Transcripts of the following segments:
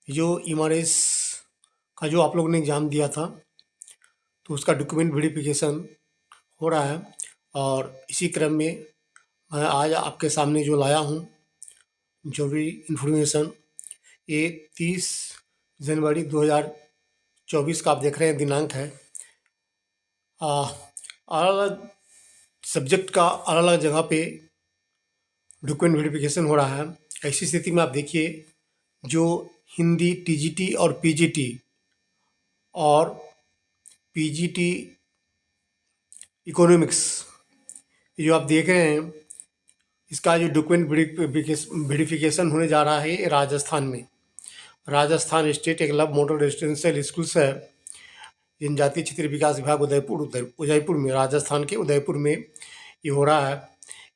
जो एमआरएस का जो आप लोगों ने एग्ज़ाम दिया था, तो उसका डॉक्यूमेंट वेरिफिकेशन हो रहा है और इसी क्रम में मैं आज आपके सामने जो लाया हूँ, जो भी इन्फॉर्मेशन, ये 30 जनवरी 2024 का आप देख रहे हैं दिनांक है। अलग-अलग सब्जेक्ट का अलग-अलग जगह पे डॉक्यूमेंट वेरिफिकेशन हो रहा है। ऐसी स्थिति में आप देखिए, जो हिंदी टीजीटी और पीजीटी और पीजीटी इकोनॉमिक्स ये जो आप देख रहे हैं, इसका जो डॉक्यूमेंट वेरिफिकेशन होने जा रहा है राजस्थान में। Rajasthan state Eklavya model residential schools है, जनजातीय क्षेत्रीय विकास विभाग उदयपुर में, राजस्थान के उदयपुर में ये हो रहा है।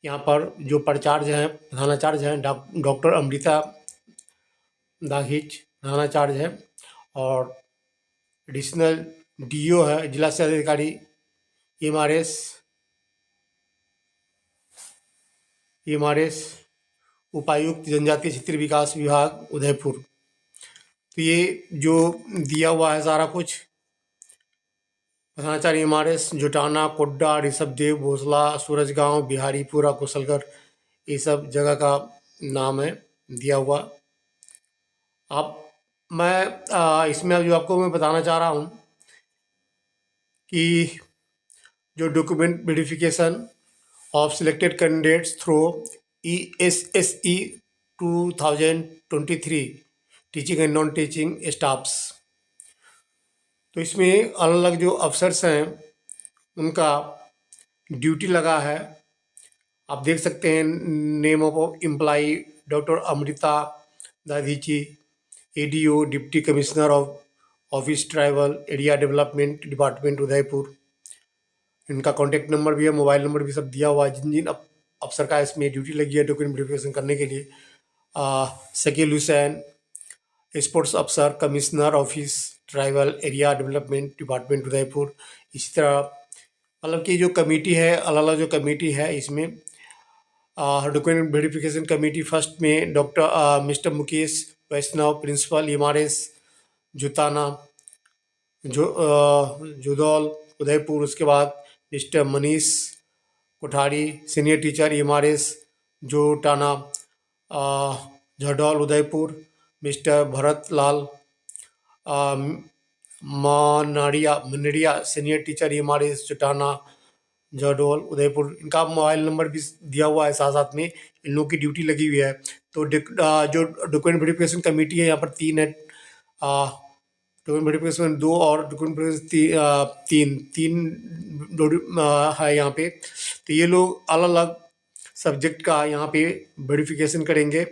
यहाँ पर जो प्राचार्य हैं, प्रधानाचार्य हैं, डॉक्टर अमृता दाघिच प्रधानाचार्य हैं और एडिशनल डीओ है, जिला शिक्षा अधिकारी एमआरएस उपायुक्त जनजातीय क्षेत्रीय विकास विभाग उदयपुर। तो ये जो दिया हुआ है सारा कुछ, प्रधानाचार्य एमआरएस जोटाना, कोड्डा, ऋषभदेव, भोसला, सूरजगांव, बिहारीपुरा, कुशलगढ़, ये सब जगह का नाम है दिया हुआ। अब मैं इसमें जो आपको मैं बताना चाह रहा हूँ कि जो document verification of selected candidates through ESSE 2023 teaching and non teaching staffs, तो इसमें अलग अलग जो अफसर्स हैं उनका ड्यूटी लगा है। आप देख सकते हैं, name of employee doctor Amrita Dadhichi, ADO deputy commissioner of office tribal area development department Udaipur. इनका कॉन्टैक्ट नंबर भी है, मोबाइल नंबर भी सब दिया हुआ है, जिन जिन अफसर का इसमें ड्यूटी लगी है डॉक्यूमेंट वेरिफिकेशन करने के लिए। शकील हुसैन, स्पोर्ट्स अफसर, commissioner office tribal area development department Udaipur. इसी तरह मतलब कि जो कमेटी है, अलग अलग जो कमेटी है इसमें, डॉक्यूमेंट वेरिफिकेशन कमेटी फर्स्ट में doctor mister Mukesh Vaishnav, principal MRS Jutana Judaul Udaipur. उसके बाद mister Manish Kothari, senior teacher MRS Jotana Jhadol Udaipur. Mister Bharat Lal Manaria, senior teacher MRS Jotana Jhadol Udaipur. इनका मोबाइल नंबर भी दिया हुआ है, साथ साथ में इन लोगों की ड्यूटी लगी हुई है। तो जो डॉक्यूमेंट वेरिफिकेशन कमेटी है यहाँ पर 3 है, डॉक्यूमेंट वेरिफिकेशन 2 और डॉक्यूमेंट वेरिफिकेशन 3 है यहाँ पे। तो ये लोग अलग अलग सब्जेक्ट का यहाँ पे वेरिफिकेशन करेंगे।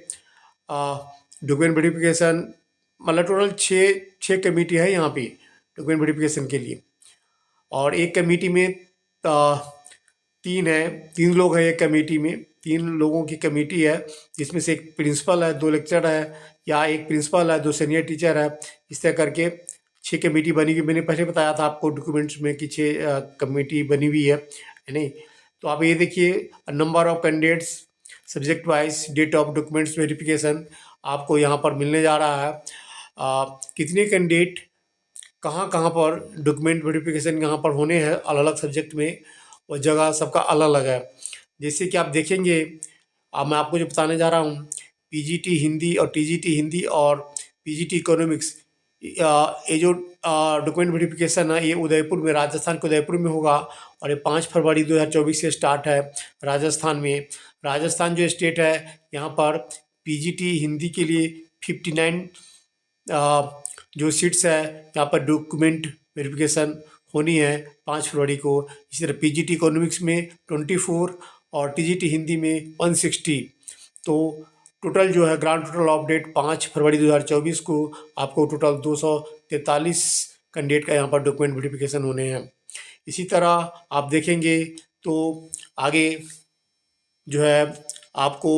डॉक्यूमेंट वेरिफिकेशन मतलब टोटल 6 कमेटी है यहाँ पे डॉक्यूमेंट वेरिफिकेशन के लिए, और एक कमेटी में 3 लोग हैं। एक कमेटी में 3 लोगों की कमेटी है, जिसमें से एक प्रिंसिपल है, 2 लेक्चरर है, या एक प्रिंसिपल है, 2 सीनियर टीचर है। इस तरह करके 6 कमेटी बनी हुई। मैंने पहले बताया था आपको डॉक्यूमेंट्स में कि 6 कमेटी बनी हुई है नहीं। तो आप ये देखिए, number of candidates subject wise, date of documents verification आपको यहाँ पर मिलने जा रहा है। कितने कैंडिडेट कहाँ कहाँ पर डॉक्यूमेंट वेरिफिकेशन यहाँ पर होने हैं अलग अलग सब्जेक्ट में, और जगह सबका अलग अलग है। जैसे कि आप देखेंगे, अब मैं आपको जो बताने जा रहा हूँ, पीजीटी हिंदी और टीजीटी हिंदी और पीजीटी इकोनॉमिक्स, ये जो डॉक्यूमेंट वेरिफिकेशन है ये उदयपुर में, राजस्थान के उदयपुर में होगा, और ये 5 फरवरी 2024 से स्टार्ट है राजस्थान में। राजस्थान जो स्टेट है, यहाँ पर पीजीटी हिंदी के लिए 59 जो सीट्स है यहाँ पर डॉक्यूमेंट वेरिफिकेशन होनी है 5 फरवरी को। इसी तरह पीजीटी इकोनॉमिक्स में 24 और टीजीटी हिंदी में 160। तो टोटल जो है ग्रांड टोटल ऑफ डेट 5 फरवरी 2024 को आपको टोटल 243 कैंडिडेट का यहाँ पर डॉक्यूमेंट वेरिफिकेशन होने हैं। इसी तरह आप देखेंगे तो आगे जो है आपको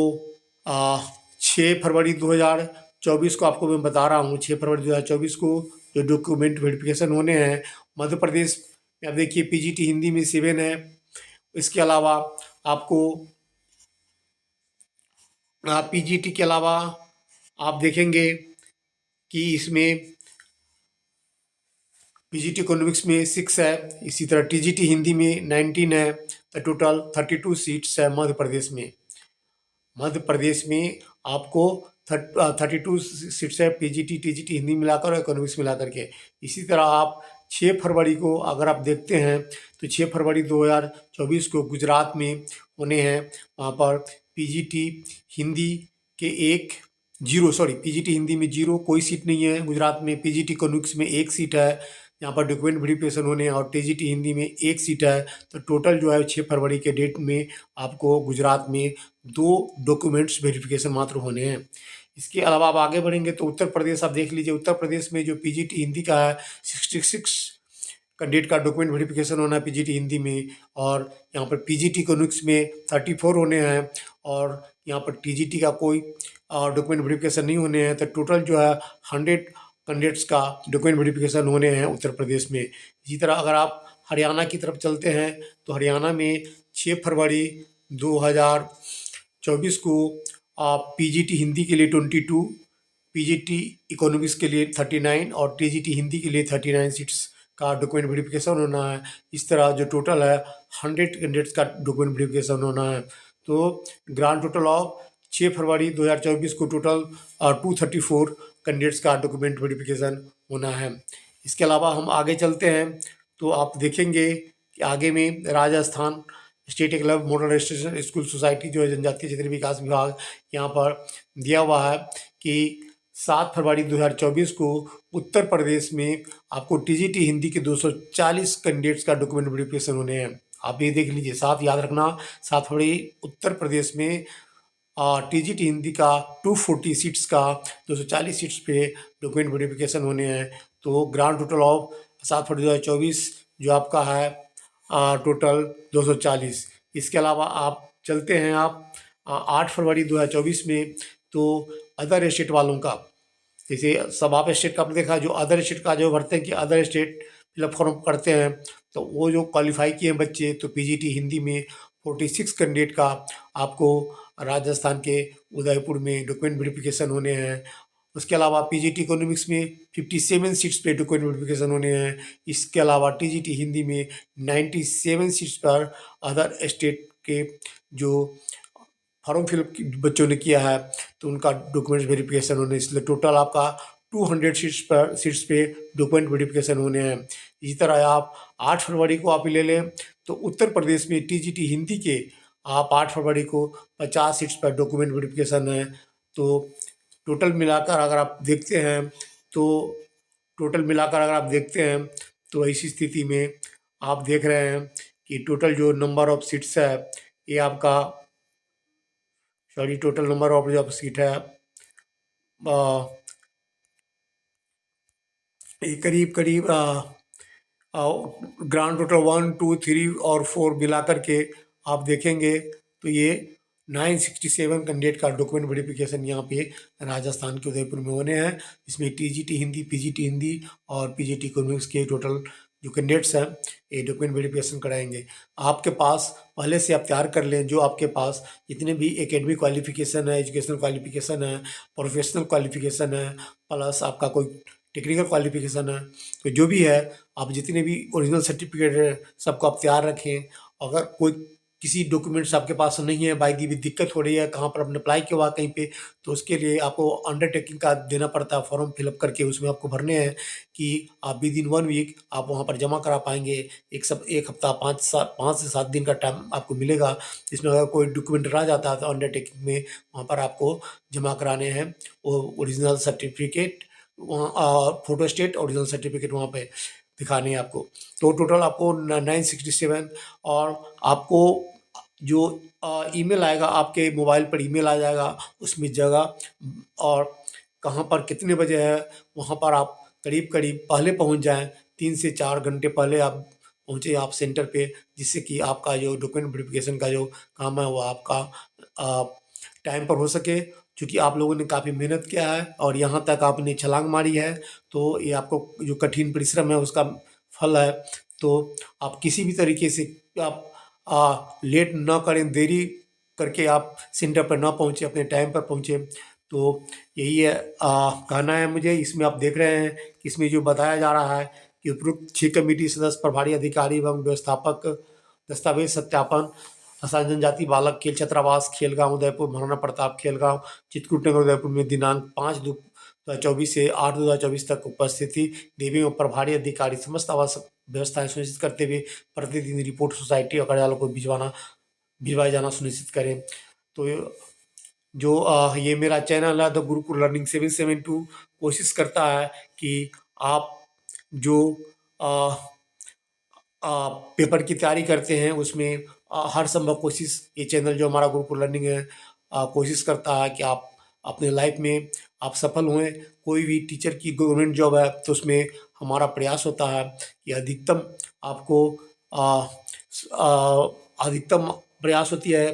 6 फरवरी 2024 को आपको मैं बता रहा हूँ, 6 फरवरी 2024 को जो डॉक्यूमेंट वेरिफिकेशन होने हैं मध्य प्रदेश में। आप देखिए पीजीटी हिंदी में 7 है। इसके अलावा आपको पीजीटी के अलावा आप देखेंगे कि इसमें पीजीटी इकोनॉमिक्स में 6 है, इसी तरह टीजीटी हिंदी में 19 है। तो टोटल 32 सीट्स है मध्य प्रदेश में। मध्य प्रदेश में आपको 32 सीट्स है, पीजीटी टीजीटी हिंदी मिलाकर और इकोनॉमिक्स मिलाकर के। इसी तरह आप 6 फरवरी को अगर आप देखते हैं तो 6 फरवरी 2024 को गुजरात में होने हैं। वहाँ पर पीजीटी हिंदी के पीजीटी हिंदी में 0 कोई सीट नहीं है गुजरात में। पीजीटी इकोनॉमिक्स में 1 सीट है, यहाँ पर डॉक्यूमेंट वेरिफिकेशन होने हैं, और टीजीटी हिंदी में 1 सीट है। तो टोटल जो है 6 फरवरी के डेट में आपको गुजरात में 2 डॉक्यूमेंट्स वेरिफिकेशन मात्र होने हैं। इसके अलावा आप आगे बढ़ेंगे तो उत्तर प्रदेश आप देख लीजिए। उत्तर प्रदेश में जो पीजीटी हिंदी का है 66 कैंडिडेट का डॉक्यूमेंट वेरिफिकेशन होना है पीजीटी हिंदी में, और यहाँ पर पीजीटी इकोनॉमिक्स में 34 होने हैं, और यहाँ पर टीजीटी का कोई डॉक्यूमेंट वेरिफिकेशन नहीं होने हैं। तो टोटल जो है 100 कैंडिडेट्स का डॉक्यूमेंट वेरिफिकेशन होने हैं उत्तर प्रदेश में। इसी तरह अगर आप हरियाणा की तरफ चलते हैं तो हरियाणा में 6 फरवरी 2024 को पीजीटी हिंदी के लिए 22, पीजीटी इकोनॉमिक्स के लिए 39 और टीजीटी हिंदी के लिए 39 सीट्स का डॉक्यूमेंट वेरिफिकेशन होना है। इस तरह जो टोटल है 100 कैंडिडेट्स का डॉक्यूमेंट वेरिफिकेशन होना है। तो ग्रांड टोटल ऑफ 6 फरवरी 2024 को टोटल 234 कैंडिडेट्स का डॉक्यूमेंट वेरिफिकेशन होना है। इसके अलावा हम आगे चलते हैं तो आप देखेंगे कि आगे में Rajasthan state club model registration school society जो है जनजातीय क्षेत्रीय विकास विभाग, यहाँ पर दिया हुआ है कि 7 फरवरी 2024 को उत्तर प्रदेश में आपको टीजीटी हिंदी के 240 कैंडिडेट्स का डॉक्यूमेंट वेरिफिकेशन होने हैं। आप ये देख लीजिए, साथ याद रखना, 7 फरवरी उत्तर प्रदेश में टीजीटी हिंदी का 240 सीट्स का 240 सीट्स पे डॉक्यूमेंट वेरिफिकेशन होने हैं। तो ग्रांड टोटल ऑफ 7 फरवरी 2024 जो आपका है टोटल 240। इसके अलावा आप चलते हैं आप 8 फरवरी 2024 में, तो अदर स्टेट वालों का, जैसे सब आप स्टेट का आपने देखा, जो अदर स्टेट का जो भरते हैं कि अदर स्टेट फिलअप फॉर्म करते हैं, तो वो जो क्वालिफाई किए हैं बच्चे, तो पीजीटी हिंदी में 46 कैंडिडेट का आपको राजस्थान के उदयपुर में डॉक्यूमेंट वेरिफिकेशन होने हैं। उसके अलावा पीजीटी इकोनॉमिक्स में 57 सीट्स पे डॉक्यूमेंट वेरिफिकेशन होने हैं। इसके अलावा टीजीटी हिंदी में 97 सीट्स पर अदर स्टेट के जो फॉर्म फिलअप बच्चों ने किया है तो उनका डॉक्यूमेंट वेरिफिकेशन होने, इसलिए टोटल आपका 200 सीट्स पे डॉक्यूमेंट वेरिफिकेशन होने हैं। इसी तरह आप 8 फरवरी को आप ले लें तो उत्तर प्रदेश में टीजीटी हिंदी के आप 8 फरवरी को 50 सीट्स पर डॉक्यूमेंट वेरिफिकेशन है। तो टोटल मिलाकर अगर आप देखते हैं तो ऐसी स्थिति में आप देख रहे हैं कि टोटल जो नंबर ऑफ सीट्स है ये आपका टोटल नंबर ऑफ जो सीट है ये करीब ग्रांड टोटल 1, 2, 3 और 4 मिला करके आप देखेंगे तो ये 967 कैंडिडेट का डॉक्यूमेंट वेरिफिकेशन यहाँ पे राजस्थान के उदयपुर में होने हैं। इसमें टीजीटी हिंदी, पीजीटी हिंदी और पीजीटी इकोनॉमिक्स के टोटल जो कैंडिडेट्स हैं ये डॉक्यूमेंट वेरिफिकेशन कराएंगे। आपके पास पहले से आप तैयार कर लें, जो आपके पास जितने भी एकेडमिक क्वालिफिकेशन है, एजुकेशनल क्वालिफिकेशन है, प्रोफेशनल क्वालिफिकेशन है, प्लस आपका कोई टेक्निकल क्वालिफिकेशन है, तो जो भी है आप जितने भी ओरिजिनल सर्टिफिकेट है सबको आप तैयार रखें। अगर कोई किसी डॉक्यूमेंट्स आपके पास नहीं है, बाई दी भी दिक्कत हो रही है, कहाँ पर आपने अप्लाई किया हुआ कहीं पे, तो उसके लिए आपको अंडरटेकिंग का देना पड़ता है फॉर्म फिलअप करके। उसमें आपको भरने हैं कि आप विद इन 1 वीक आप वहाँ पर जमा करा पाएंगे। एक हफ्ता 5 से 7 दिन का टाइम आपको मिलेगा। इसमें अगर कोई डॉक्यूमेंट रह जाता है तो अंडरटेकिंग में वहाँ पर आपको जमा कराने हैं वो ओरिजिनल सर्टिफिकेट, वहाँ फोटो स्टेट ओरिजिनल सर्टिफिकेट वहाँ पे दिखाने हैं आपको। तो टोटल आपको 967, और आपको जो ईमेल आएगा आपके मोबाइल पर, ईमेल आ जाएगा, उसमें जगह और कहाँ पर कितने बजे है वहाँ पर आप करीब पहले पहुँच जाएं। 3 से 4 घंटे पहले आप पहुँचे आप सेंटर पे, जिससे कि आपका जो डॉक्यूमेंट वेरिफिकेशन का जो काम है वो आपका टाइम पर हो सके। क्योंकि आप लोगों ने काफ़ी मेहनत किया है और यहाँ तक आपने छलांग मारी है, तो ये आपको जो कठिन परिश्रम है उसका फल है। तो आप किसी भी तरीके से आप लेट ना करें, देरी करके आप सेंटर पर ना पहुँचे, अपने टाइम पर पहुँचे। तो यही है कहना है मुझे। इसमें आप देख रहे हैं कि इसमें जो बताया जा रहा है कि उपरोक्त 6 कमेटी सदस्य प्रभारी अधिकारी एवं व्यवस्थापक दस्तावेज सत्यापन आसाम जनजाति बालक खेल छात्रावास खेलगांव उदयपुर महाराणा प्रताप खेलगांव चित्रकूट नगर उदयपुर में दिनांक 5/2/2024 से 8/2/2024 तक उपस्थित थी। देवी एवं प्रभारी अधिकारी समस्त आवश्यक व्यवस्थाएं सुनिश्चित करते हुए प्रतिदिन रिपोर्ट सोसाइटी और कार्यालय को भिजवाया जाना सुनिश्चित करें। तो जो ये मेरा चैनल है द गुरुकुल लर्निंग 772 कोशिश करता है कि आप जो पेपर की तैयारी करते हैं उसमें हर संभव कोशिश ये चैनल जो हमारा गुरुकुल लर्निंग है कोशिश करता है कि आप अपने लाइफ में आप सफल हुए। कोई भी टीचर की गवर्नमेंट जॉब है तो उसमें हमारा प्रयास होता है कि अधिकतम आपको अधिकतम प्रयास होती है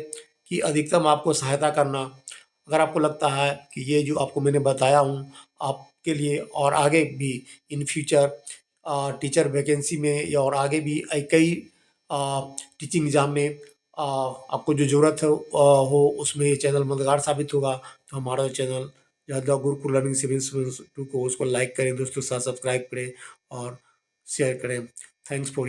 कि अधिकतम आपको सहायता करना। अगर आपको लगता है कि ये जो आपको मैंने बताया हूँ आपके लिए और आगे भी इन फ्यूचर टीचर वैकेंसी में या और आगे भी कई टीचिंग एग्ज़ाम में आपको जो ज़रूरत है हो उसमें ये चैनल मददगार साबित होगा। तो हमारा चैनल द गुरुकुल लर्निंग 772 को उसको लाइक करें, दोस्तों के साथ सब्सक्राइब करें और शेयर करें। Thanks for